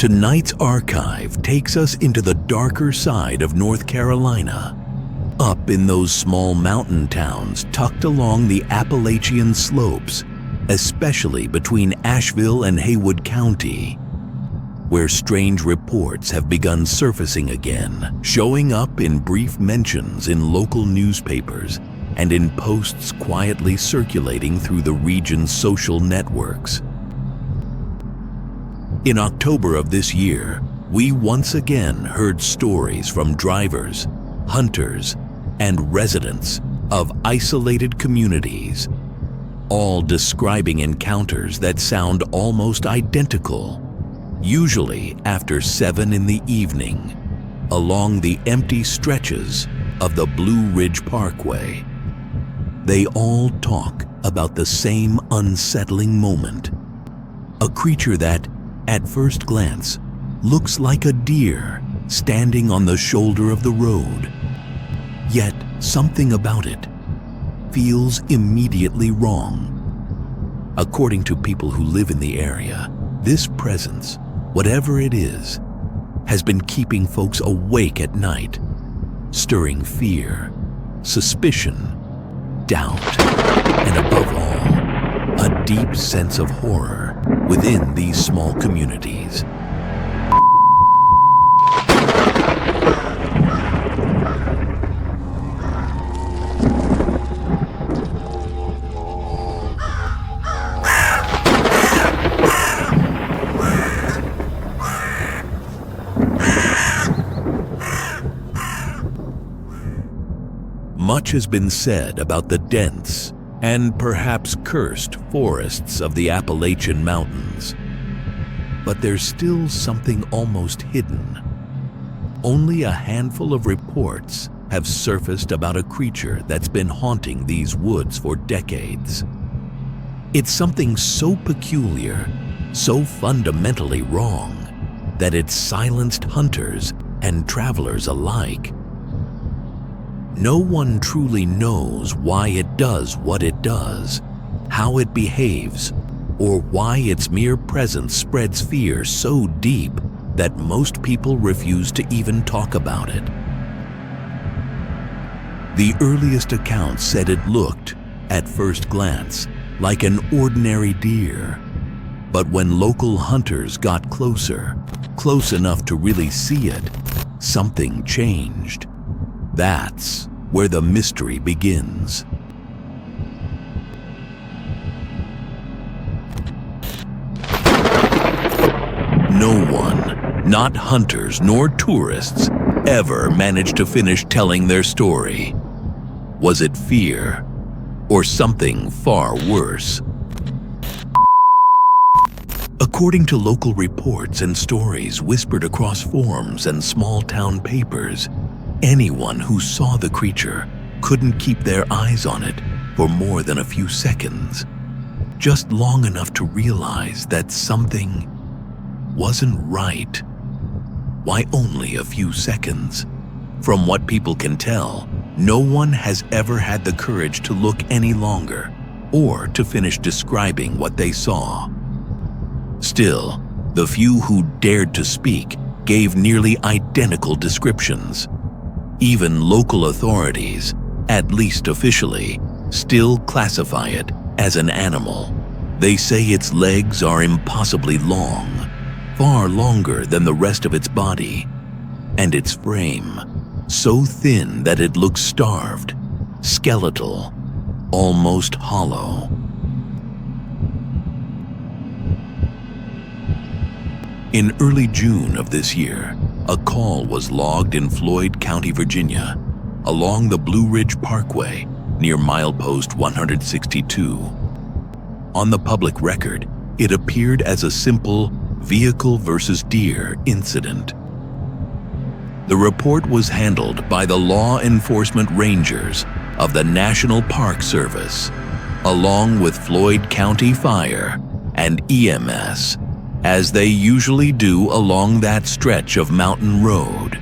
Tonight's archive takes us into the darker side of North Carolina, up in those small mountain towns tucked along the Appalachian slopes, especially between Asheville and Haywood County, where strange reports have begun surfacing again, showing up in brief mentions in local newspapers and in posts quietly circulating through the region's social networks. In October of this year, we once again heard stories from drivers, hunters, and residents of isolated communities, all describing encounters that sound almost identical, usually after 7 in the evening, along the empty stretches of the Blue Ridge Parkway. They all talk about the same unsettling moment, a creature that, at first glance, looks like a deer standing on the shoulder of the road. Yet something about it feels immediately wrong. According to people who live in the area, this presence, whatever it is, has been keeping folks awake at night, stirring fear, suspicion, doubt, and above all, a deep sense of horror within these small communities. Much has been said about the dense and perhaps cursed forests of the Appalachian Mountains, but there's still something almost hidden. Only a handful of reports have surfaced about a creature that's been haunting these woods for decades. It's something so peculiar, so fundamentally wrong, that it's silenced hunters and travelers alike. No one truly knows why it does what it does, how it behaves, or why its mere presence spreads fear so deep that most people refuse to even talk about it. The earliest accounts said it looked, at first glance, like an ordinary deer. But when local hunters got closer, close enough to really see it, something changed. That's where the mystery begins. No one, not hunters nor tourists, ever managed to finish telling their story. Was it fear or something far worse? According to local reports and stories whispered across forums and small-town papers, anyone who saw the creature couldn't keep their eyes on it for more than a few seconds, just long enough to realize that something wasn't right. Why only a few seconds? From what people can tell, no one has ever had the courage to look any longer or to finish describing what they saw. Still, the few who dared to speak gave nearly identical descriptions. Even local authorities, at least officially, still classify it as an animal. They say its legs are impossibly long, far longer than the rest of its body, and its frame so thin that it looks starved, skeletal, almost hollow. In early June of this year, a call was logged in Floyd County, Virginia, along the Blue Ridge Parkway near milepost 162. On the public record, it appeared as a simple vehicle versus deer incident. The report was handled by the law enforcement rangers of the National Park Service, along with Floyd County Fire and EMS, as they usually do along that stretch of mountain road.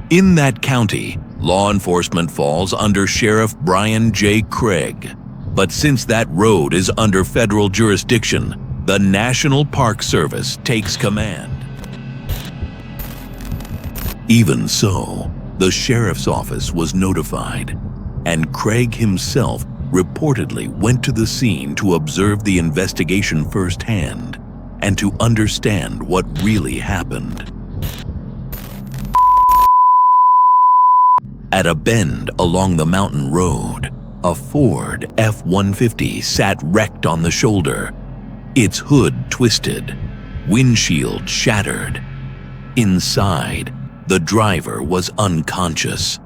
In that county, law enforcement falls under Sheriff Brian J. Craig, but since that road is under federal jurisdiction, the National Park Service takes command. Even so, the sheriff's office was notified, and Craig himself reportedly went to the scene to observe the investigation firsthand and to understand what really happened. At a bend along the mountain road, a Ford F-150 sat wrecked on the shoulder, its hood twisted, windshield shattered. Inside, the driver was unconscious.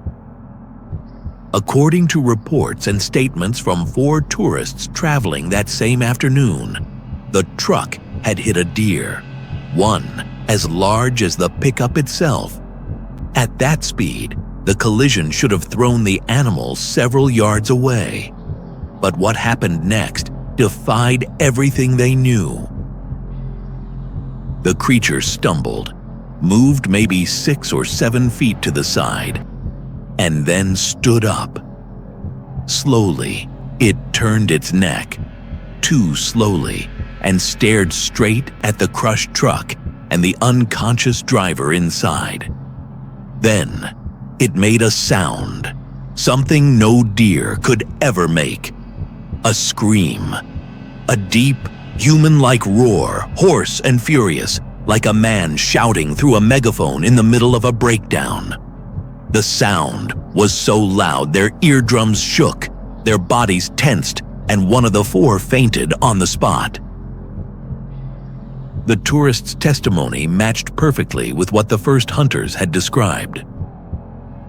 According to reports and statements from 4 tourists traveling that same afternoon, the truck had hit a deer, one as large as the pickup itself. At that speed, the collision should have thrown the animal several yards away. But what happened next defied everything they knew. The creature stumbled, moved maybe 6 or 7 feet to the side, and then stood up. Slowly, it turned its neck, too slowly, and stared straight at the crushed truck and the unconscious driver inside. Then, it made a sound, something no deer could ever make. A scream. A deep, human-like roar, hoarse and furious, like a man shouting through a megaphone in the middle of a breakdown. The sound was so loud their eardrums shook, their bodies tensed, and one of the 4 fainted on the spot. The tourists' testimony matched perfectly with what the first hunters had described.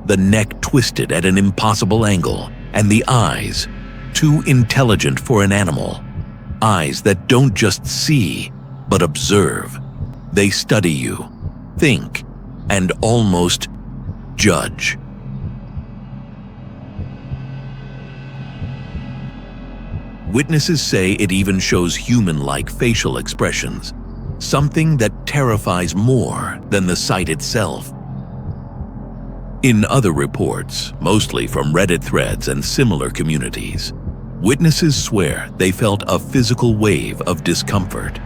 The neck twisted at an impossible angle, and the eyes, too intelligent for an animal. Eyes that don't just see, but observe. They study you, think, and almost judge. Witnesses say it even shows human-like facial expressions, something that terrifies more than the sight itself. In other reports, mostly from Reddit threads and similar communities, witnesses swear they felt a physical wave of discomfort,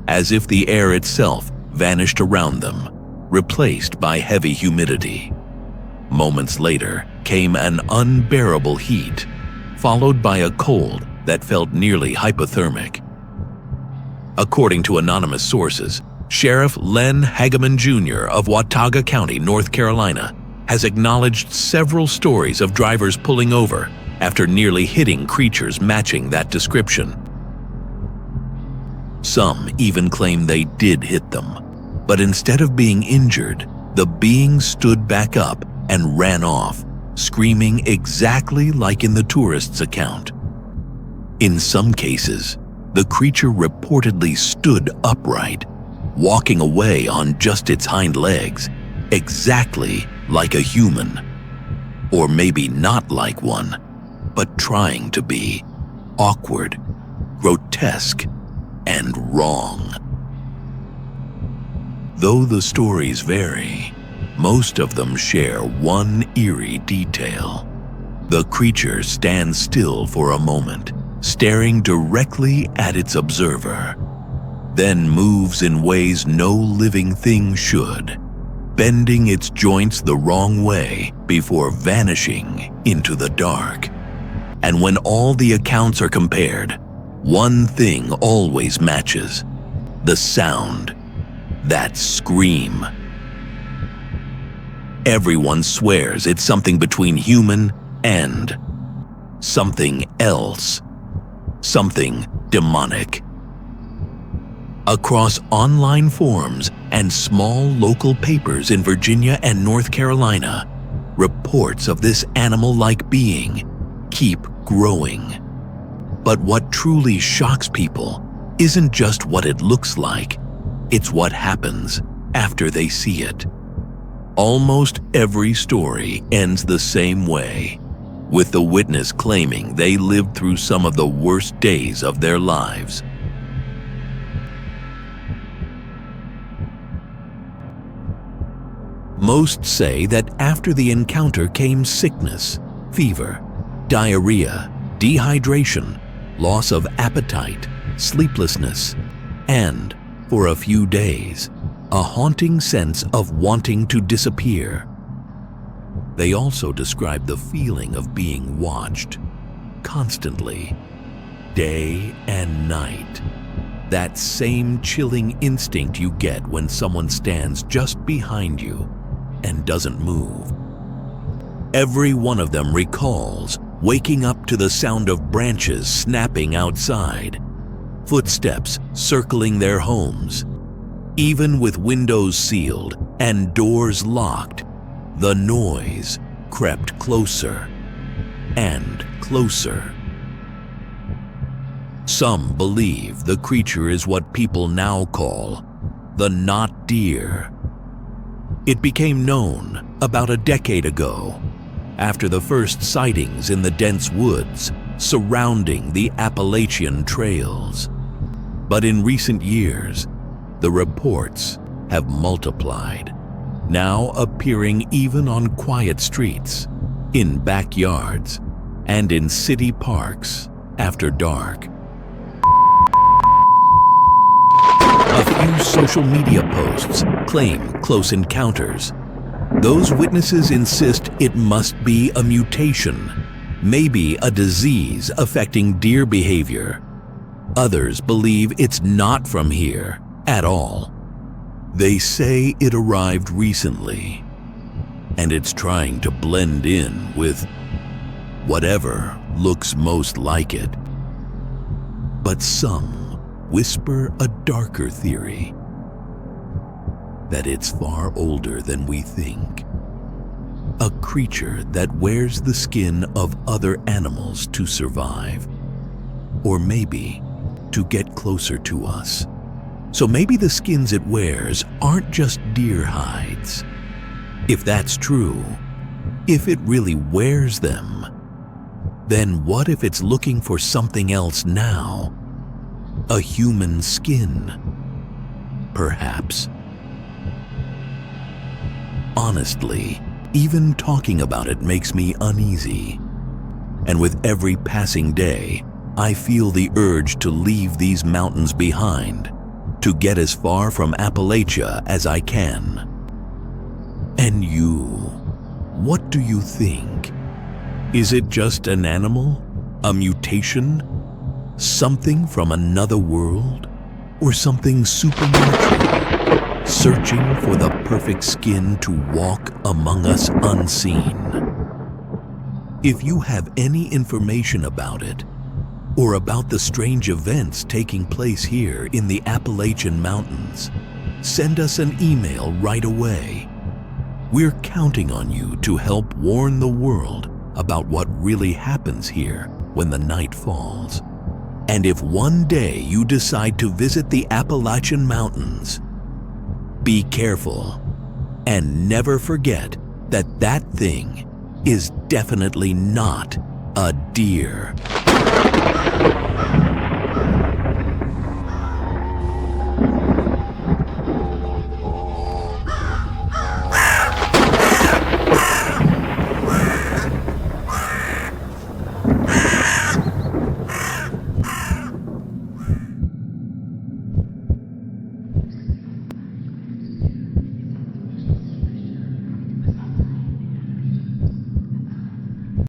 as if the air itself vanished around them, replaced by heavy humidity. Moments later came an unbearable heat, followed by a cold that felt nearly hypothermic. According to anonymous sources, Sheriff Len Hageman Jr. of Watauga County, North Carolina, has acknowledged several stories of drivers pulling over after nearly hitting creatures matching that description. Some even claim they did hit them, but instead of being injured, the being stood back up and ran off, screaming exactly like in the tourist's account. In some cases, the creature reportedly stood upright, walking away on just its hind legs, exactly like a human. Or maybe not like one, but trying to be. Awkward, grotesque, and wrong. Though the stories vary, most of them share one eerie detail. The creature stands still for a moment, staring directly at its observer, then moves in ways no living thing should, bending its joints the wrong way before vanishing into the dark. And when all the accounts are compared, one thing always matches: the sound, that scream. Everyone swears it's something between human and something else, something demonic. Across online forums and small local papers in Virginia and North Carolina, reports of this animal-like being keep growing. But what truly shocks people isn't just what it looks like, it's what happens after they see it. Almost every story ends the same way, with the witness claiming they lived through some of the worst days of their lives. Most say that after the encounter came sickness, fever, diarrhea, dehydration, loss of appetite, sleeplessness, and, for a few days, a haunting sense of wanting to disappear. They also describe the feeling of being watched constantly, day and night. That same chilling instinct you get when someone stands just behind you and doesn't move. Every one of them recalls waking up to the sound of branches snapping outside, footsteps circling their homes. Even with windows sealed and doors locked, the noise crept closer and closer. Some believe the creature is what people now call the not deer. It became known about a decade ago, after the first sightings in the dense woods surrounding the Appalachian trails. But in recent years, the reports have multiplied, now appearing even on quiet streets, in backyards, and in city parks after dark. A few social media posts claim close encounters. Those witnesses insist it must be a mutation, maybe a disease affecting deer behavior. Others believe it's not from here at all. They say it arrived recently, and it's trying to blend in with whatever looks most like it. But some whisper a darker theory, that it's far older than we think. A creature that wears the skin of other animals to survive, or maybe to get closer to us. So maybe the skins it wears aren't just deer hides. If that's true, if it really wears them, then what if it's looking for something else now? A human skin, perhaps. Honestly, even talking about it makes me uneasy. And with every passing day, I feel the urge to leave these mountains behind, to get as far from Appalachia as I can. And you, what do you think? Is it just an animal? A mutation? Something from another world? Or something supernatural, searching for the perfect skin to walk among us unseen? If you have any information about it, or about the strange events taking place here in the Appalachian Mountains, send us an email right away. We're counting on you to help warn the world about what really happens here when the night falls. And if one day you decide to visit the Appalachian Mountains, be careful and never forget that that thing is definitely not a deer.